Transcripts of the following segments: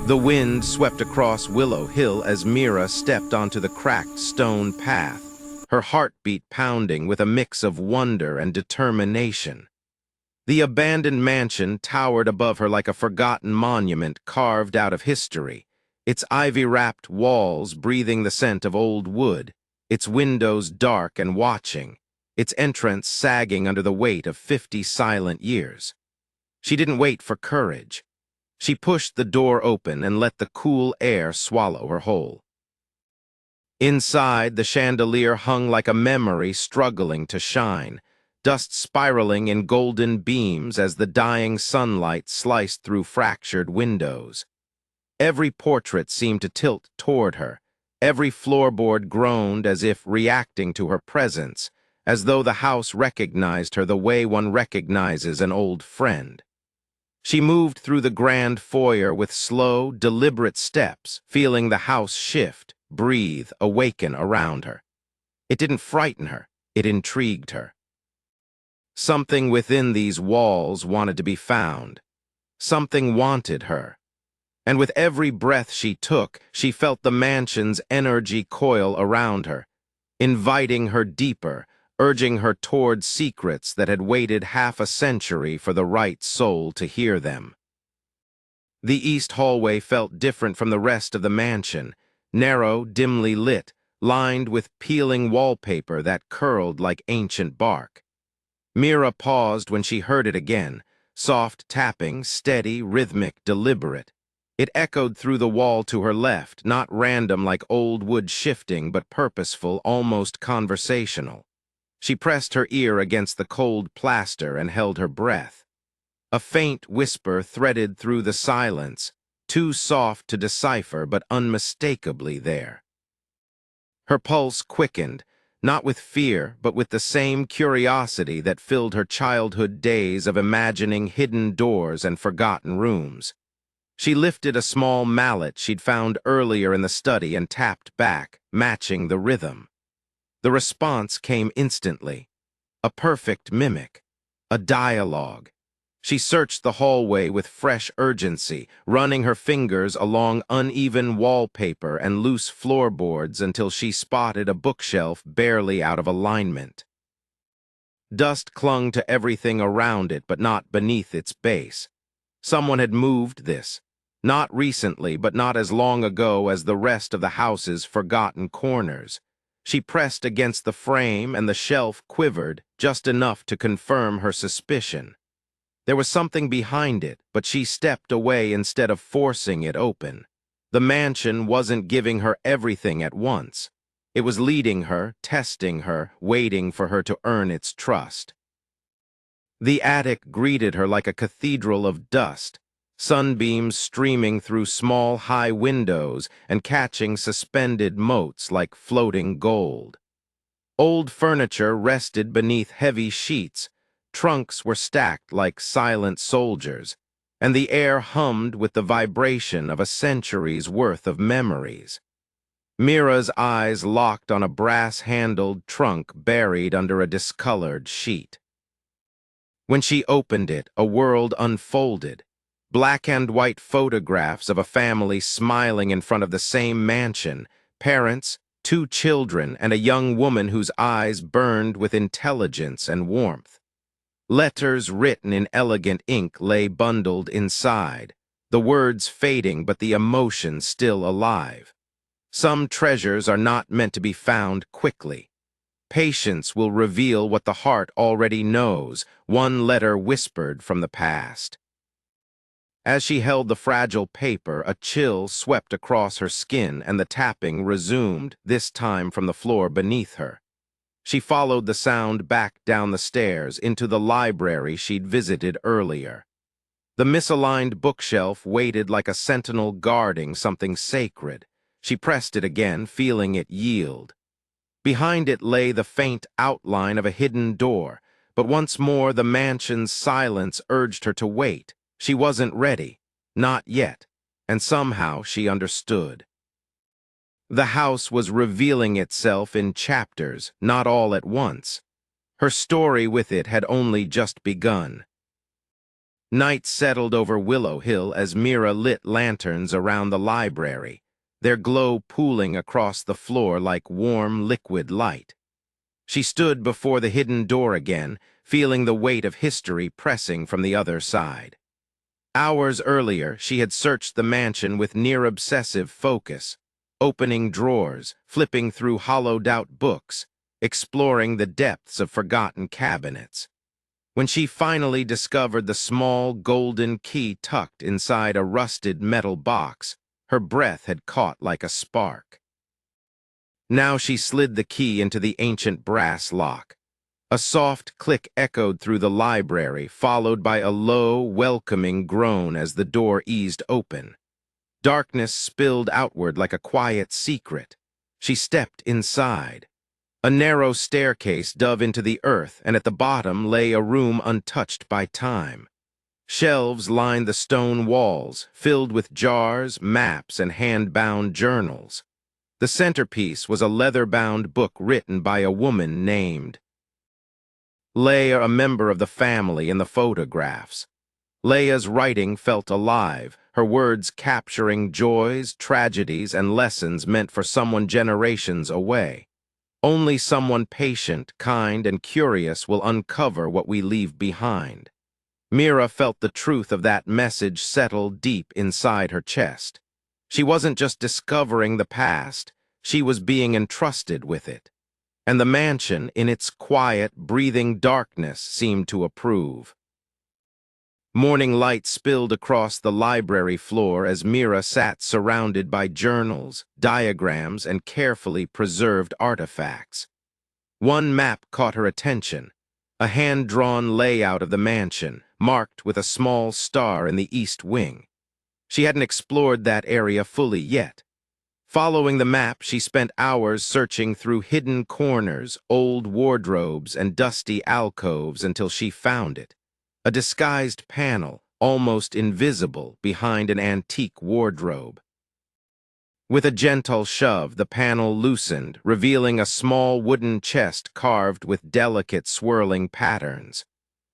The wind swept across Willow Hill as Mira stepped onto the cracked stone path, her heartbeat pounding with a mix of wonder and determination. The abandoned mansion towered above her like a forgotten monument carved out of history, its ivy-wrapped walls breathing the scent of old wood, its windows dark and watching, its entrance sagging under the weight of 50 silent years. She didn't wait for courage. She pushed the door open and let the cool air swallow her whole. Inside, the chandelier hung like a memory struggling to shine, dust spiraling in golden beams as the dying sunlight sliced through fractured windows. Every portrait seemed to tilt toward her. Every floorboard groaned as if reacting to her presence, as though the house recognized her the way one recognizes an old friend. She moved through the grand foyer with slow, deliberate steps, feeling the house shift, breathe, awaken around her. It didn't frighten her, it intrigued her. Something within these walls wanted to be found. Something wanted her. And with every breath she took, she felt the mansion's energy coil around her, inviting her deeper, urging her toward secrets that had waited half a century for the right soul to hear them. The east hallway felt different from the rest of the mansion, narrow, dimly lit, lined with peeling wallpaper that curled like ancient bark. Mira paused when she heard it again, soft tapping, steady, rhythmic, deliberate. It echoed through the wall to her left, not random like old wood shifting, but purposeful, almost conversational. She pressed her ear against the cold plaster and held her breath. A faint whisper threaded through the silence, too soft to decipher but unmistakably there. Her pulse quickened, not with fear but with the same curiosity that filled her childhood days of imagining hidden doors and forgotten rooms. She lifted a small mallet she'd found earlier in the study and tapped back, matching the rhythm. The response came instantly, a perfect mimic, a dialogue. She searched the hallway with fresh urgency, running her fingers along uneven wallpaper and loose floorboards until she spotted a bookshelf barely out of alignment. Dust clung to everything around it, but not beneath its base. Someone had moved this, not recently, but not as long ago as the rest of the house's forgotten corners. She pressed against the frame and the shelf quivered, just enough to confirm her suspicion. There was something behind it, but she stepped away instead of forcing it open. The mansion wasn't giving her everything at once. It was leading her, testing her, waiting for her to earn its trust. The attic greeted her like a cathedral of dust, sunbeams streaming through small, high windows and catching suspended motes like floating gold. Old furniture rested beneath heavy sheets, trunks were stacked like silent soldiers, and the air hummed with the vibration of a century's worth of memories. Mira's eyes locked on a brass-handled trunk buried under a discolored sheet. When she opened it, a world unfolded. Black and white photographs of a family smiling in front of the same mansion, parents, 2 children, and a young woman whose eyes burned with intelligence and warmth. Letters written in elegant ink lay bundled inside, the words fading but the emotion still alive. Some treasures are not meant to be found quickly. Patience will reveal what the heart already knows, one letter whispered from the past. As she held the fragile paper, a chill swept across her skin and the tapping resumed, this time from the floor beneath her. She followed the sound back down the stairs into the library she'd visited earlier. The misaligned bookshelf waited like a sentinel guarding something sacred. She pressed it again, feeling it yield. Behind it lay the faint outline of a hidden door, but once more the mansion's silence urged her to wait. She wasn't ready, not yet, and somehow she understood. The house was revealing itself in chapters, not all at once. Her story with it had only just begun. Night settled over Willow Hill as Mira lit lanterns around the library, their glow pooling across the floor like warm, liquid light. She stood before the hidden door again, feeling the weight of history pressing from the other side. Hours earlier, she had searched the mansion with near-obsessive focus, opening drawers, flipping through hollowed-out books, exploring the depths of forgotten cabinets. When she finally discovered the small golden key tucked inside a rusted metal box, her breath had caught like a spark. Now she slid the key into the ancient brass lock. A soft click echoed through the library, followed by a low, welcoming groan as the door eased open. Darkness spilled outward like a quiet secret. She stepped inside. A narrow staircase dove into the earth, and at the bottom lay a room untouched by time. Shelves lined the stone walls, filled with jars, maps, and hand-bound journals. The centerpiece was a leather-bound book written by a woman named Leia, a member of the family in the photographs. Leia's writing felt alive, her words capturing joys, tragedies, and lessons meant for someone generations away. Only someone patient, kind, and curious will uncover what we leave behind. Mira felt the truth of that message settle deep inside her chest. She wasn't just discovering the past, she was being entrusted with it. And the mansion, in its quiet, breathing darkness, seemed to approve. Morning light spilled across the library floor as Mira sat surrounded by journals, diagrams, and carefully preserved artifacts. One map caught her attention, a hand-drawn layout of the mansion, marked with a small star in the east wing. She hadn't explored that area fully yet. Following the map, she spent hours searching through hidden corners, old wardrobes, and dusty alcoves until she found it. A disguised panel, almost invisible, behind an antique wardrobe. With a gentle shove, the panel loosened, revealing a small wooden chest carved with delicate swirling patterns.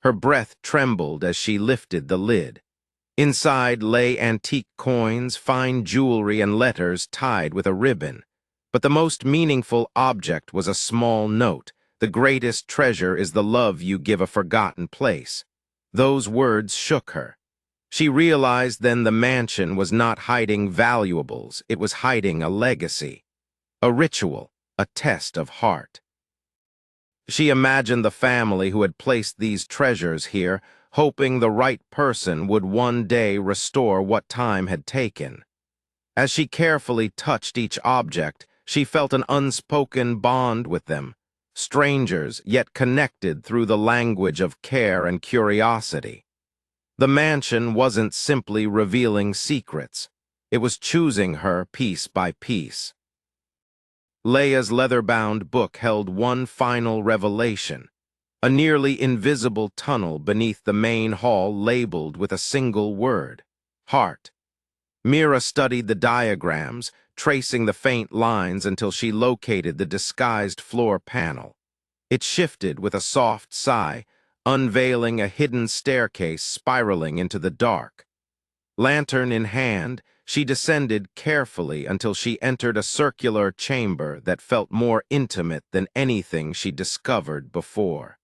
Her breath trembled as she lifted the lid. Inside lay antique coins, fine jewelry, and letters tied with a ribbon. But the most meaningful object was a small note. The greatest treasure is the love you give a forgotten place. Those words shook her. She realized then the mansion was not hiding valuables, it was hiding a legacy. A ritual, a test of heart. She imagined the family who had placed these treasures here, hoping the right person would one day restore what time had taken. As she carefully touched each object, she felt an unspoken bond with them, strangers yet connected through the language of care and curiosity. The mansion wasn't simply revealing secrets, it was choosing her piece by piece. Leia's leather-bound book held one final revelation. A nearly invisible tunnel beneath the main hall labeled with a single word, heart. Mira studied the diagrams, tracing the faint lines until she located the disguised floor panel. It shifted with a soft sigh, unveiling a hidden staircase spiraling into the dark. Lantern in hand, she descended carefully until she entered a circular chamber that felt more intimate than anything she discovered before.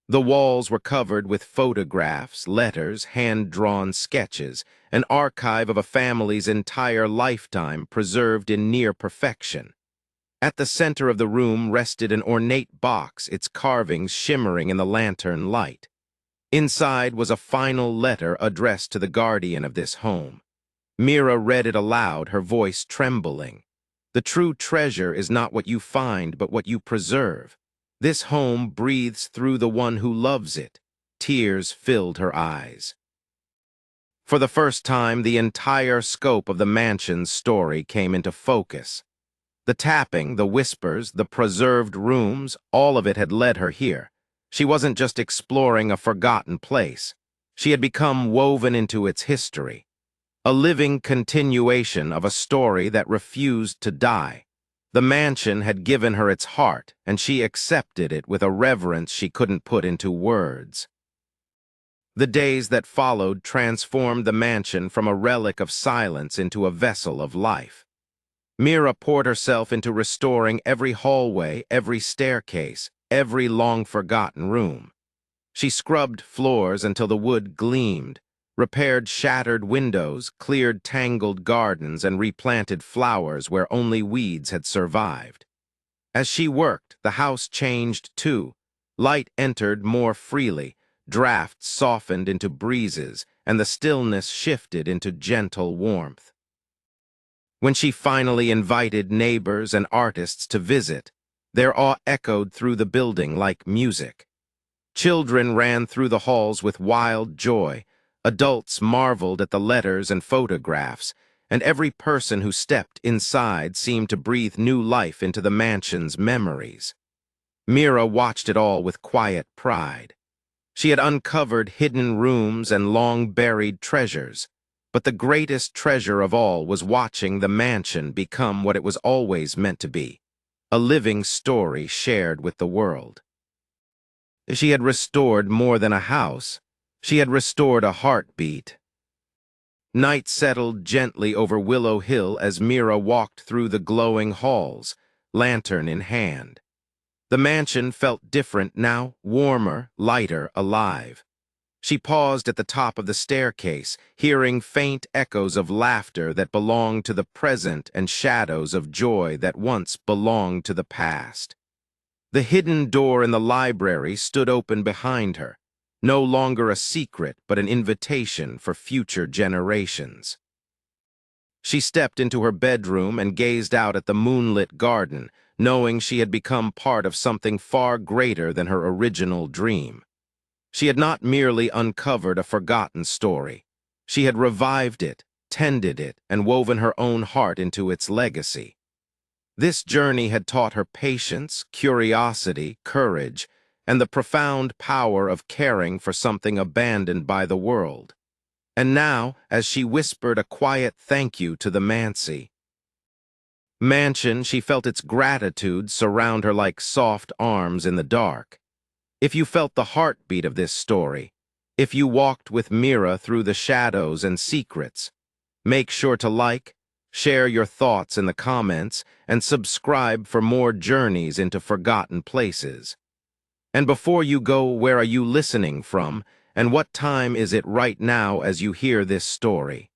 The walls were covered with photographs, letters, hand-drawn sketches, an archive of a family's entire lifetime preserved in near perfection. At the center of the room rested an ornate box, its carvings shimmering in the lantern light. Inside was a final letter addressed to the guardian of this home. Mira read it aloud, her voice trembling. The true treasure is not what you find, but what you preserve. This home breathes through the one who loves it. Tears filled her eyes. For the first time, the entire scope of the mansion's story came into focus. The tapping, the whispers, the preserved rooms, all of it had led her here. She wasn't just exploring a forgotten place. She had become woven into its history. A living continuation of a story that refused to die. The mansion had given her its heart, and she accepted it with a reverence she couldn't put into words. The days that followed transformed the mansion from a relic of silence into a vessel of life. Mira poured herself into restoring every hallway, every staircase, every long-forgotten room. She scrubbed floors until the wood gleamed, repaired shattered windows, cleared tangled gardens, and replanted flowers where only weeds had survived. As she worked, the house changed too. Light entered more freely, drafts softened into breezes, and the stillness shifted into gentle warmth. When she finally invited neighbors and artists to visit, their awe echoed through the building like music. Children ran through the halls with wild joy, adults marveled at the letters and photographs, and every person who stepped inside seemed to breathe new life into the mansion's memories. Mira watched it all with quiet pride. She had uncovered hidden rooms and long-buried treasures, but the greatest treasure of all was watching the mansion become what it was always meant to be, a living story shared with the world. She had restored more than a house. She had restored a heartbeat. Night settled gently over Willow Hill as Mira walked through the glowing halls, lantern in hand. The mansion felt different now, warmer, lighter, alive. She paused at the top of the staircase, hearing faint echoes of laughter that belonged to the present and shadows of joy that once belonged to the past. The hidden door in the library stood open behind her, no longer a secret but an invitation for future generations. She stepped into her bedroom and gazed out at the moonlit garden, knowing she had become part of something far greater than her original dream. She had not merely uncovered a forgotten story. She had revived it, tended it, and woven her own heart into its legacy. This journey had taught her patience, curiosity, courage, and the profound power of caring for something abandoned by the world. And now, as she whispered a quiet thank you to the mansion, she felt its gratitude surround her like soft arms in the dark. If you felt the heartbeat of this story, if you walked with Mira through the shadows and secrets, make sure to like, share your thoughts in the comments, and subscribe for more journeys into forgotten places. And before you go, where are you listening from, and what time is it right now as you hear this story?